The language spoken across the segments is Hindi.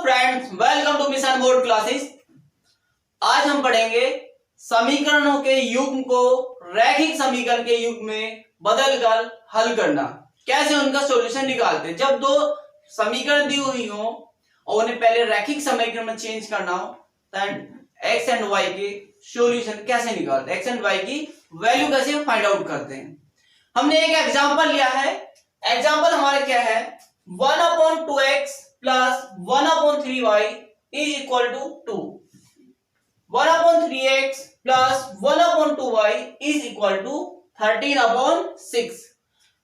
Friends, welcome to mission board classes. आज हम पढ़ेंगे समीकरणों के युग्म को रैखिक समीकरण के युग्म में बदलकर हल करना। कैसे उनका सॉल्यूशन निकालते हैं। जब दो समीकरण दी हुई हो और उन्हें पहले रैखिक समीकरण में चेंज करना हो तो एक्स एंड वाई के सॉल्यूशन कैसे निकालते हैं, एक्स एंड वाई की वैल्यू कैसे फाइंड आउट करते हैं। हमने एक एग्जांपल लिया है। एग्जांपल हमारा क्या है, 1/2x plus 1/3y is equal to 2। 1/3x plus 1/2y is equal to 13/6।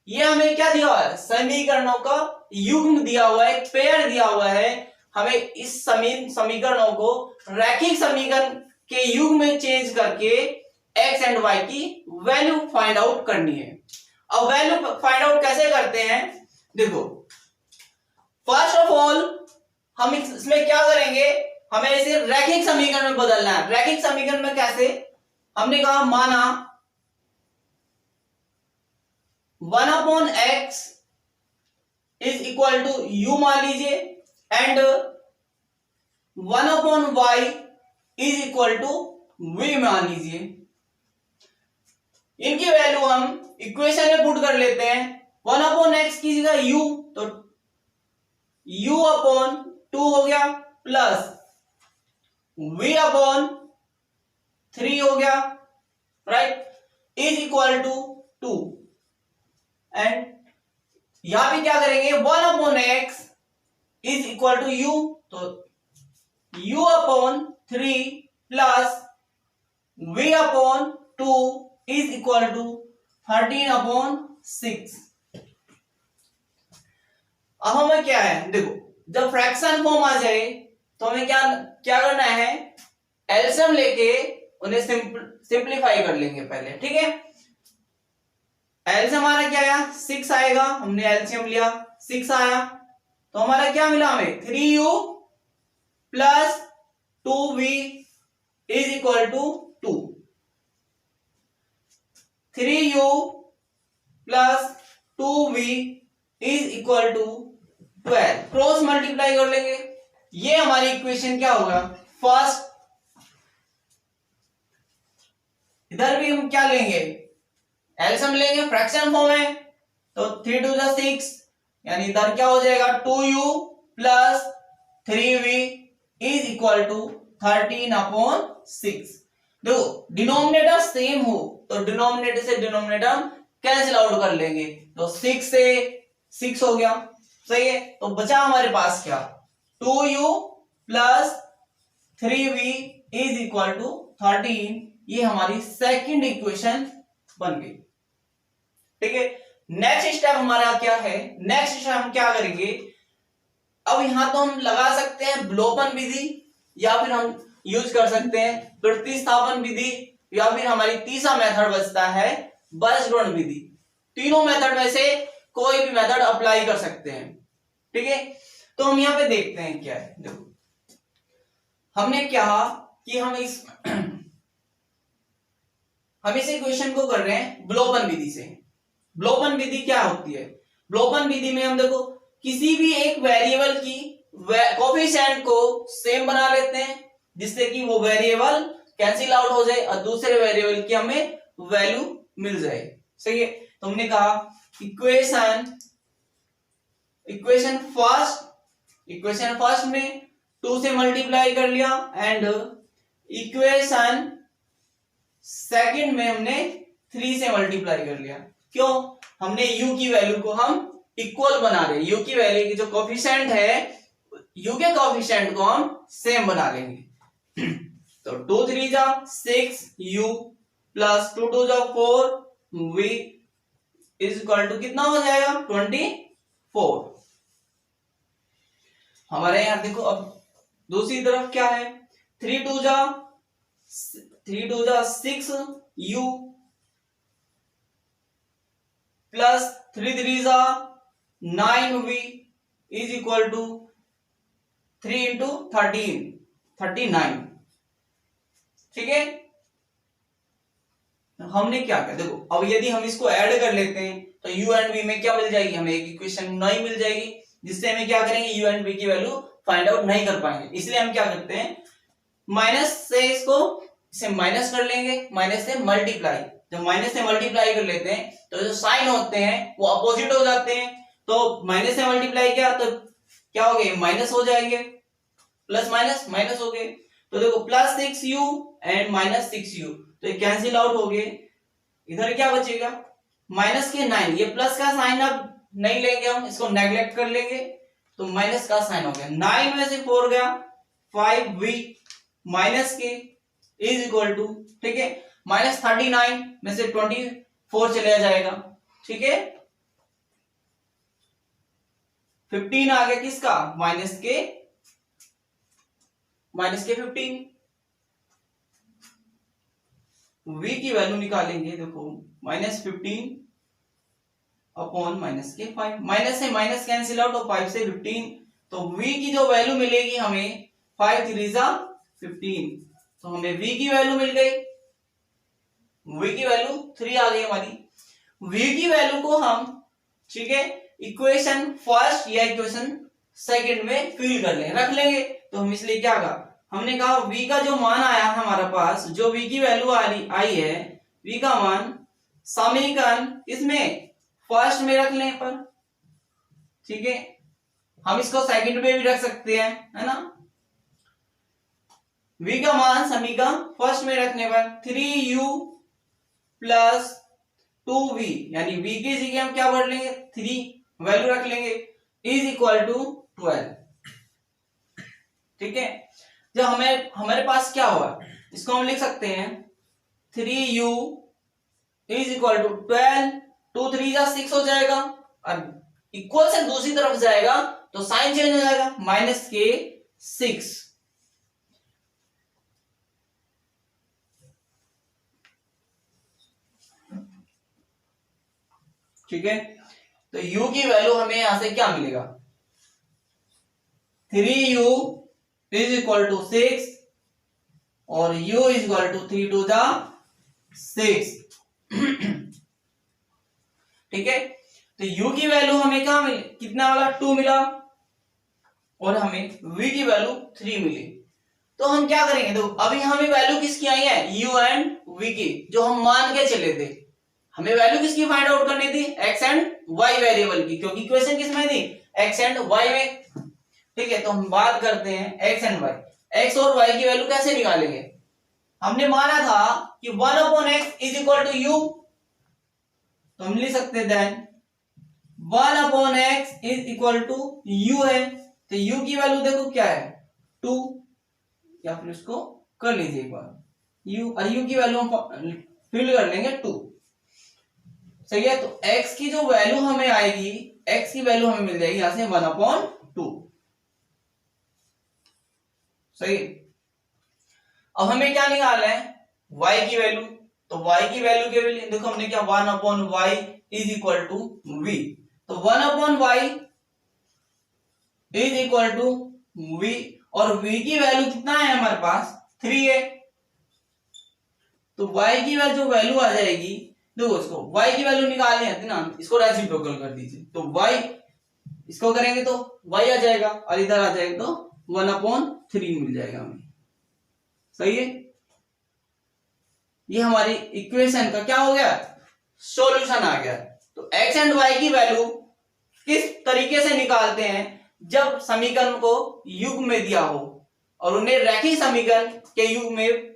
ये हमें क्या दिया हुआ है, समीकरणों का युग्म दिया हुआ है, एक पेयर दिया हुआ है। हमें इस समीकरणों को रैखिक समीकरण के युग्म में चेंज करके x एंड y की वैल्यू फाइंड आउट करनी है। अब वैल्यू फाइंड आउट कैसे करते हैं, देखो फर्स्ट ऑफ ऑल हम इसमें क्या करेंगे, हमें इसे रैखिक समीकरण में बदलना है। रैखिक समीकरण में कैसे, हमने कहा माना 1/x is equal to u मान लीजिए and 1/y is equal to v मान लीजिए। इनकी वैल्यू हम इक्वेशन में पुट कर लेते हैं। 1/x की जगह u तो u/2 हो गया प्लस v/3 हो गया, right, is equal to 2। And यहां पे क्या करेंगे, 1/x is equal to u तो u/3 plus v/2 is equal to 13/6। अब हमें क्या है, देखो जब फ्रैक्शन फॉर्म आ जाए तो हमें क्या करना है, एलसीएम लेके उन्हें सिंपलीफाई कर लेंगे पहले, ठीक है। एलसीएम हमारा क्या आया, 6 आएगा। हमने एलसीएम लिया, 6 आया तो हमारा क्या मिला, हमें 3u plus 2v is equal to 2। 3u plus 2v is equal to 12। Cross multiply कर लेंगे, ये हमारी इक्वेशन क्या होगा, फर्स्ट। इधर भी हम क्या लेंगे, एलसीएम लेंगे, फ्रैक्शन फॉर्म है तो 3 2 6, यानी इधर क्या हो जाएगा 2u plus 3v is equal to 13/6। देखो डिनोमिनेटर सेम हो तो डिनोमिनेटर से डिनोमिनेटर कैंसिल आउट कर लेंगे तो 6 से 6 हो गया, सही है। तो बचा हमारे पास क्या, 2u plus 3v is equal to 13। ये हमारी सेकंड इक्वेशन बन गई, ठीक है। नेक्स्ट स्टेप हमारा क्या है, नेक्स्ट स्टेप हम क्या करेंगे, अब यहां तो हम लगा सकते हैं विलोपन विधि या फिर हम यूज कर सकते हैं प्रतिस्थापन विधि या फिर हमारी तीसरा मेथड बचता है बीजगणित विधि। तीनों मेथड में से कोई भी मेथड अप्लाई कर सकते हैं, ठीक है। तो हम यहां पे देखते हैं क्या है, देखो हमने कहा कि हम इस इक्वेशन को कर रहे हैं विलोपन विधि से। विलोपन विधि क्या होती है, विलोपन विधि में हम देखो किसी भी एक वेरिएबल की कोएफिशिएंट को सेम बना लेते हैं जिससे कि वो वेरिएबल कैंसिल आउट हो जाए और दूसरे वेरिएबल की हमें वैल्यू मिल जाए, सही है। तो हमने कहा इक्वेशन फर्स्ट में 2 से मल्टीप्लाई कर लिया एंड इक्वेशन सेकंड में हमने 3 से मल्टीप्लाई कर लिया। क्यों, हमने u की वैल्यू को हम इक्वल बना रहे, u की वैल्यू की जो कोएफिशिएंट है u के कोएफिशिएंट को हम सेम बना लेंगे। तो 2 3 जा 6 u प्लस 2 2 जा 4 v इज इक्वल टू कितना हो जाएगा 24। हमारे यहां देखो अब दूसरी तरफ क्या है, 3 2 जा 6 u प्लस 3 3 जा 9v is equal to 3 into 13 39, ठीक है। हमने क्या किया, देखो अब यदि हम इसको ऐड कर लेते हैं तो u एंड v में क्या मिल जाएगी, हमें एक इक्वेशन 9 मिल जाएगी। जिससे हमें क्या करेंगे, u एंड v की वैल्यू फाइंड आउट नहीं कर पाएंगे। इसलिए हम क्या करते हैं, माइनस से इसे माइनस कर लेंगे, माइनस से मल्टीप्लाई। जब माइनस से मल्टीप्लाई कर लेते हैं तो जो साइन होते हैं वो अपोजिट हो जाते हैं। तो माइनस से मल्टीप्लाई किया तो क्या हो गए, माइनस हो जाएंगे, प्लस माइनस माइनस हो गए। तो देखो plus 6u and minus 6u, तो ये कैंसिल आउट हो गए। इधर क्या बचेगा, माइनस के 9, ये प्लस का साइन अब नहीं लेंगे हम, इसको नेग्लेक्ट कर लेंगे, तो माइनस का साइन हो गया। 9 में से 4 गया, 5v माइनस के इज इक्वल टू, ठीक है, माइनस 39 में से 24 चला जाएगा, ठीक है, 15 आ गया किसका, माइनस के 15। v की वैल्यू निकालेंगे, देखो -15 अपॉन -5, माइनस से माइनस कैंसिल आउट, और 5 से 15, तो v की जो वैल्यू मिलेगी हमें 5 3 15, तो हमें v की वैल्यू मिल गई, v की वैल्यू 3 आ गई हमारी। v की वैल्यू को हम, ठीक है, इक्वेशन फर्स्ट या इक्वेशन सेकंड में फिल कर लेंगे, रख लेंगे। तो हम इसलिए क्या कहा, हमने कहा v का जो मान आया है हमारा पास, जो v की वैल्यू आई है, v का मान समीकरण इसमें फर्स्ट में रख लें पर, ठीक है, हम इसको सेकंड में भी रख सकते हैं, है ना। v का मान समीकरण फर्स्ट में रखने पर 3u प्लस 2v, यानी v की जगह हम क्या भर लेंगे, 3 वैल्यू रख लेंगे, इज इक्वल टू 12, ठीक है। जब हमारे पास क्या हुआ, इसको हम लिख सकते हैं 3u इज इक्वल टू 12, 2 3 6 हो जाएगा, और इक्वल से दूसरी तरफ जाएगा तो साइन चेंज हो जाएगा, माइनस के 6, ठीक है। तो u की वैल्यू हमें यहां से क्या मिलेगा, 3u इज इक्वल टू 6 और u इज इक्वल टू 3 2 6, ठीक है। तो u की वैल्यू हमें क्या मिली, कितना वाला 2 मिला, और हमें v की वैल्यू 3 मिली। तो हम क्या करेंगे, तो अभी हमें वैल्यू किसकी आई है, u एंड v की, जो हम मान के चले थे। हमें वैल्यू किसकी फाइंड आउट करनी थी, x एंड y वेरिएबल की, क्योंकि इक्वेशन किसमें थी, x एंड y में, ठीक है। तो हम बात करते हैं x एंड y, x और y की वैल्यू कैसे निकालेंगे। हमने माना था कि 1/x is equal to u, तो हम लिख सकते हैं then 1/x is equal to u है, तो u की वैल्यू देखो क्या है 2, या फिर इसको कर लीजिए एक बार, u और u की वैल्यू हम फिल कर लेंगे 2, सही है। तो x की जो वैल्यू हमें आएगी, x की वैल्यू हमें मिल जाएगी यहां से 1/2, सही। अब हमें क्या निकालना है, y की वैल्यू, तो y की वैल्यू के लिए देखो हमने क्या 1/y is equal to v, तो 1/y is equal to v, और v की वैल्यू कितना है हमारे पास 3 है, तो y की जो वैल्यू आ जाएगी, देखो इसको y की वैल्यू निकालनी है ना, इसको रेसिप्रोकल कर दीजिए, तो y इसको करेंगे तो y आ जाएगा, और इधर आ जाएगा तो 1/3 मिल जाएगा हमें, सही है। ये हमारी इक्वेशन का क्या हो गया, सॉल्यूशन आ गया। तो x एंड y की वैल्यू किस तरीके से निकालते हैं, जब समीकरण को युग्म में दिया हो और उन्हें रैखिक समीकरण के युग्म में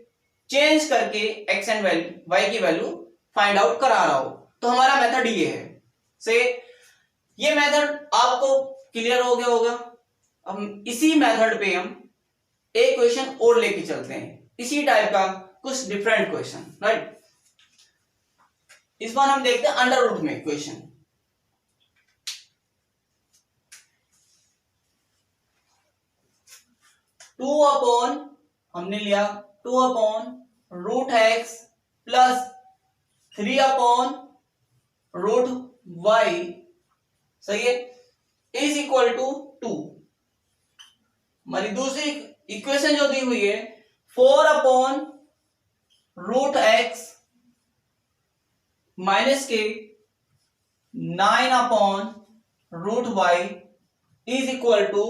चेंज करके x एंड y की वैल्यू फाइंड आउट करा रहा हो, तो हमारा मेथड ये है, से ये मेथड आपको क्लियर हो गया होगा। अब इसी मेथड पे हम एक क्वेश्चन और लेके चलते हैं, इसी टाइप का कुछ डिफरेंट क्वेश्चन, राइट। इस बार हम देखते हैं अंडर रूट में क्वेश्चन। हमने लिया 2/√x प्लस 3/√y, सही है, इज इक्वल टू 2। हमारी दूसरी इक्वेशन जो दी हुई है 4/√x माइनस के 9/√y इज इक्वल टू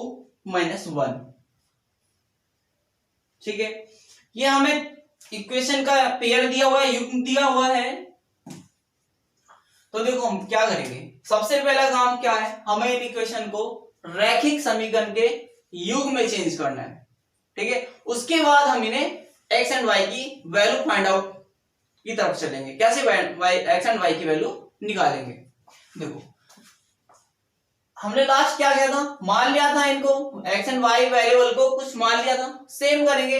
-1। ठीक है, ये हमें इक्वेशन का पेयर दिया हुआ है, युग्म दिया हुआ है। तो देखो हम क्या करेंगे, सबसे पहला काम क्या है, हमें इन इक्वेशन को रैखिक समीकरण के युग्म में चेंज करना है। ठीक है, उसके बाद हम इन्हें एक्स एंड वाई की वैल्यू फाइंड आउट की तरफ चलेंगे। कैसे एक्स एंड वाई की वैल्यू निकालेंगे। देखो हमने लास्ट क्या किया था, मान लिया था इनको, एक्स एंड वाई वेरिएबल को कुछ मान लिया था। सेम करेंगे,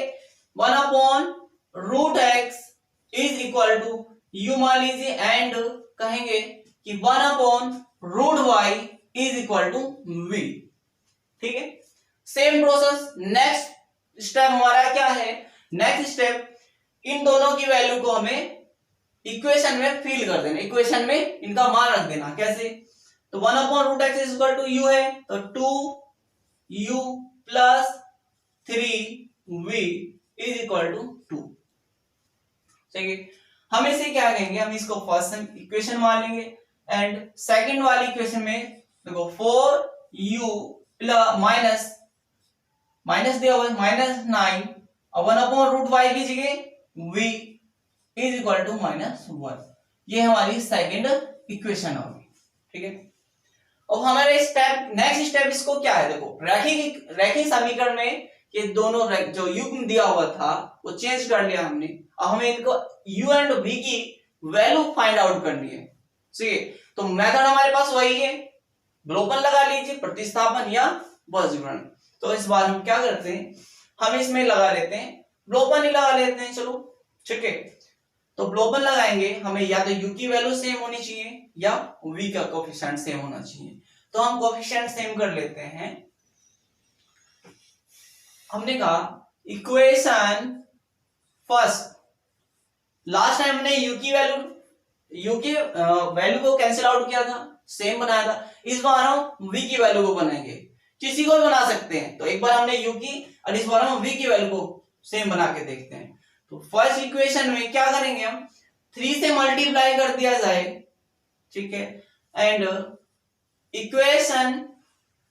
1/√x is equal to you मान लीजिए, एंड कहेंगे कि 1/√y is equal to v। ठीक है, सेम प्रोसेस। नेक्स्ट स्टेप हमारा क्या है, नेक्स्ट स्टेप इन दोनों की वैल्यू को हमें इक्वेशन में फिल कर देना, इक्वेशन में इनका मान रख देना। कैसे, तो 1/√x is equal to u है, तो 2u plus 3v is equal to 2। ठीक है, हम इसे क्या कहेंगे, हम इसको फर्स्ट इक्वेशन मान लेंगे, एंड सेकंड वाली इक्वेशन में देखो 4u प्लस माइनस दिया हुआ है -9 और 1/√y की जगह v इज इक्वल टू -1। ये हमारी सेकंड इक्वेशन होगी। ठीक है, अब हमारे स्टेप नेक्स्ट स्टेप इसको क्या है, देखो रैखिक समीकरण में ये दोनों जो युग्म दिया हुआ था वो चेंज कर लिया हमने। अब हमें इनको u एंड v की वैल्यू फाइंड आउट करनी है। ठीक है, तो मेथड हमारे पास वही है, विलोपन लगा लीजिए, प्रतिस्थापन या वर्गीकरण। तो इस बार हम क्या करते हैं, हम इसमें लगा लेते हैं, विलोपन ही लगा लेते हैं। चलो ठीक है, तो विलोपन लगाएंगे, हमें या तो u की वैल्यू सेम होनी चाहिए या v का कोएफिशिएंट सेम होना चाहिए। तो हम कोएफिशिएंट सेम कर लेते हैं। हमने कहा इक्वेशन फर्स्ट, लास्ट टाइम हमने u की वैल्यू को कैंसिल आउट किया था, सेम बनाया था। इस बार हम v की वैल्यू को बनाएंगे, किसी को भी बना सकते हैं। तो एक बार हमने u की और इस बार हम v की वैल्यू को सेम बना के देखते हैं। तो फर्स्ट इक्वेशन में क्या करेंगे, हम 3 से मल्टीप्लाई कर दिया जाए। ठीक है, एंड इक्वेशन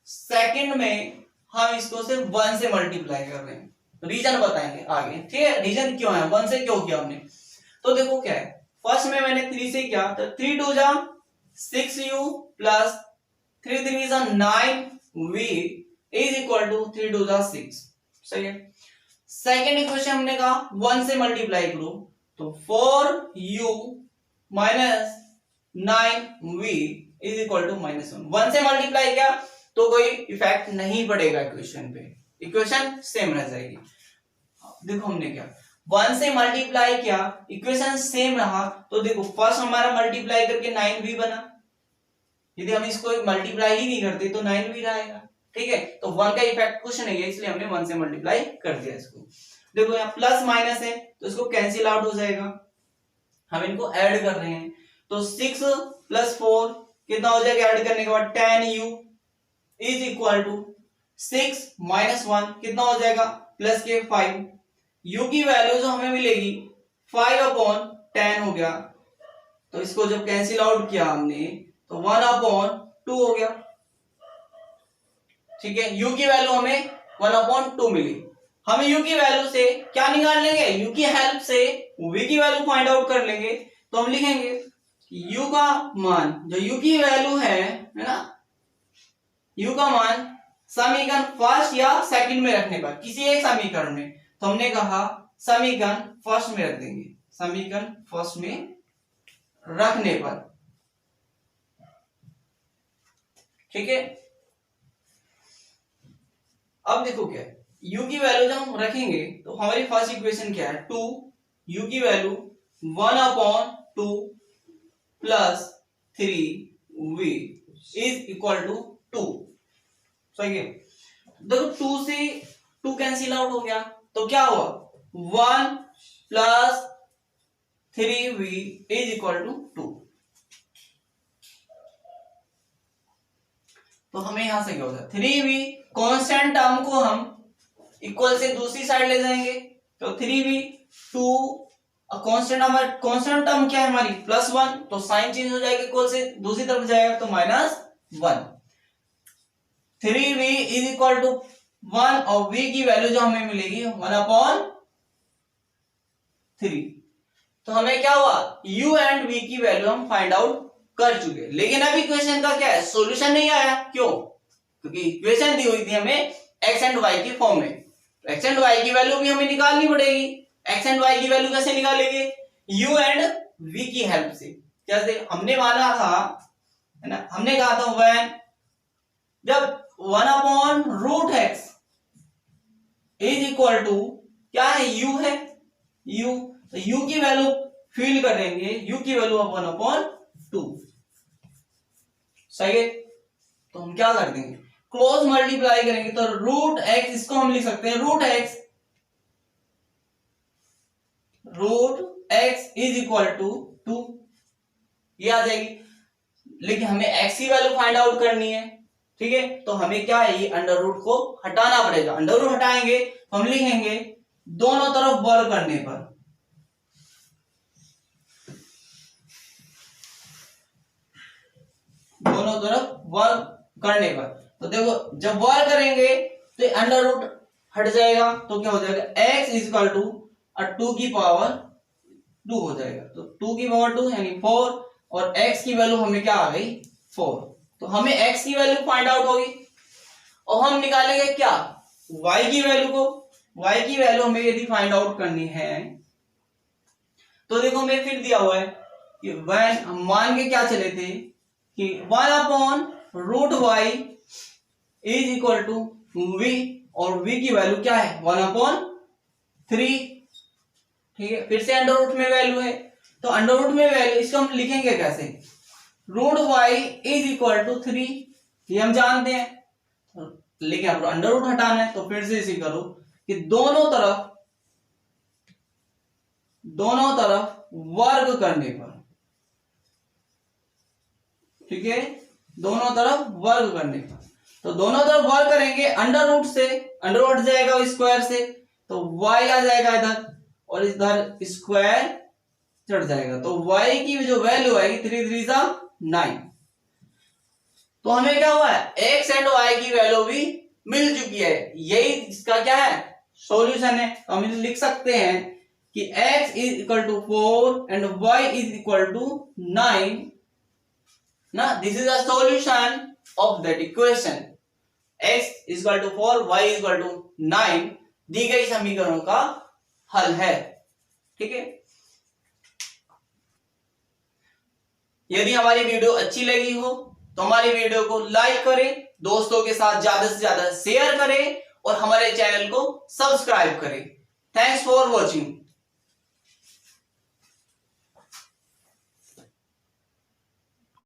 सेकंड में हम इसको सिर्फ 1 से मल्टीप्लाई कर रहे हैं। रीजन बताएंगे आगे। ठीक है, रीजन क्यों है, 1 से क्यों किया हमने। तो देखो क्या है, फर्स्ट में मैंने 3 से किया, तो 3 2 जा 6u प्लस 3 3 जा 9v इज इक्वल टू 3 2 जा 6। सही है, सेकेंड इक्वेशन हमने कहा 1 से मल्टीप्लाई करो, तो 4u minus 9v is equal to -1। 1 से मल्टीप्लाई किया तो कोई इफेक्ट नहीं पड़ेगा इक्वेशन पे, इक्वेशन सेम रह जाएगी। देखो हमने क्या 1 से मल्टीप्लाई किया, इक्वेशन सेम रहा, तो देखो फर्स्ट हमारा मल्टीप्लाई करके 9v बना। यदि हम इसको मल्टीप्लाई ही नहीं करते तो 9v रहेगा। ठीक है, तो 1 का इफेक्ट कुछ नहीं है, इसलिए हमने 1 से मल्टीप्लाई कर दिया इसको। देखो यहाँ प्लस माइनस है तो इसको कैंसिल आउट हो जाएगा, हम इनको ऐड कर रहे हैं। तो 6 + 4 कितना हो जाएगा, ऐड करने के बाद 10u इज इक्वल टू 6 - 1 कितना हो जाएगा, प्लस के 5। u की वैल्यू जो हमें मिलेगी 5/10 हो गया। तो इसको जब कैंसिल आउट किया हमने तो 1/2 हो गया। ठीक है, u की वैल्यू हमें 1/2 मिली। हम u की वैल्यू से क्या निकाल लेंगे, u की हेल्प से v की वैल्यू फाइंड आउट कर लेंगे। तो हम लिखेंगे u का मान, जो u की वैल्यू है ना, u का मान समीकरण फर्स्ट या सेकंड में रखने पर, किसी एक समीकरण में, तो हमने कहा समीकरण फर्स्ट में रख देंगे, समीकरण फर्स्ट में रखने पर। ठीक है, अब देखो क्या है, u की वैल्यू जब हम रखेंगे तो हमारी फर्स्ट इक्वेशन क्या है, 2 u की value 1/2 plus 3v is equal to 2। सही है, देखो 2 से 2 कैंसिल आउट हो गया, तो क्या हुआ 1 plus 3v is equal to 2। तो हमें यहां से क्या होता है, 3v कांस्टेंट टर्म को हम इक्वल से दूसरी साइड ले जाएंगे, तो 3v 2 कांस्टेंट, हमारा कांस्टेंट टर्म क्या है हमारी +1, तो साइन चेंज हो जाएगा, इक्वल से दूसरी तरफ जाएगा तो -1। 3v इज इक्वल टू 1 और v की वैल्यू जो हमें मिलेगी 1/3। तो हमें क्या हुआ, u एंड v की वैल्यू हम फाइंड आउट कर चुके। लेकिन अभी इक्वेशन का क्या है, सॉल्यूशन नहीं आया। क्यों? क्योंकि इक्वेशन दी हुई थी हमें x एंड y की फॉर्म में। x एंड y की वैल्यू भी हमें निकालनी पड़ेगी। x एंड y की वैल्यू कैसे निकालेंगे, u एंड v की हेल्प से। जैसे हमने माना था, है ना, हमने कहा था when जब 1/√x इज इक्वल टू क्या है, u है, u, तो u की वैल्यू फिल करेंगे, u की वैल्यू 1/2। सही है। तो हम क्या कर देंगे, क्रॉस मल्टीप्लाई करेंगे तो √x, इसको हम लिख सकते हैं √x इज इक्वल टू 2, ये आ जाएगी। लेकिन हमें x की वैल्यू फाइंड आउट करनी है, ठीक है। तो हमें क्या है, ये अंडर रूट को हटाना पड़ेगा। अंडर रूट हटाएंगे तो हम लिखेंगे दोनों तरफ वर्ग करने पर, दोनों तरफ वर्ग करने पर। तो देखो जब वर्ग करेंगे तो अंडर रूट हट जाएगा, तो क्या हो जाएगा, x इज इक्वल टू 2 की पावर 2 हो जाएगा। तो 2 की पावर 2 यानी 4, और x की वैल्यू हमें क्या आ गई, 4। तो हमें x की वैल्यू फाइंड आउट होगी और हम निकालेंगे क्या, y की वैल्यू को। y की वैल्यू हमें यदि फाइंड आउट करनी है तो देखो हमें फिर दिया हुआ है कि when हम मान के क्या चले थे कि 1/√y is equal to v, और v की वैल्यू क्या है, 1/3। ठीक है, फिर से अंडर रूट में वैल्यू है, तो अंडर रूट में वैल्यू इसको हम लिखेंगे कैसे, √y इज इक्वल टू 3, ये हम जानते हैं। लेकिन आपको अंडर रूट हटाना है, तो फिर से इसी करो कि दोनों तरफ वर्ग करने पर, ठीक है, दोनों तरफ वर्ग करने पर। तो दोनों तरफ वर्ग करेंगे अंडर रूट से, अंडर रूट हट जाएगा स्क्वायर से, तो y आ जाएगा इधर और इधर स्क्वायर चढ़ जाएगा। तो y की जो वैल्यू आएगी 3 3 9। तो हमें क्या हुआ है, x एंड y की वैल्यू भी मिल चुकी है। यही इसका क्या है, सॉल्यूशन है। तो हम लिख सकते हैं कि x is equal to 4 and y is equal to 9 ना। This is the solution of that equation. x is equal to 4, y is equal to 9 दी गई समीकरणों का हल है। ठीक है, यदि हमारी वीडियो अच्छी लगी हो तो हमारी वीडियो को लाइक करें, दोस्तों के साथ ज्यादा से ज्यादा शेयर करें और हमारे चैनल को सब्सक्राइब करें। Thanks for watching.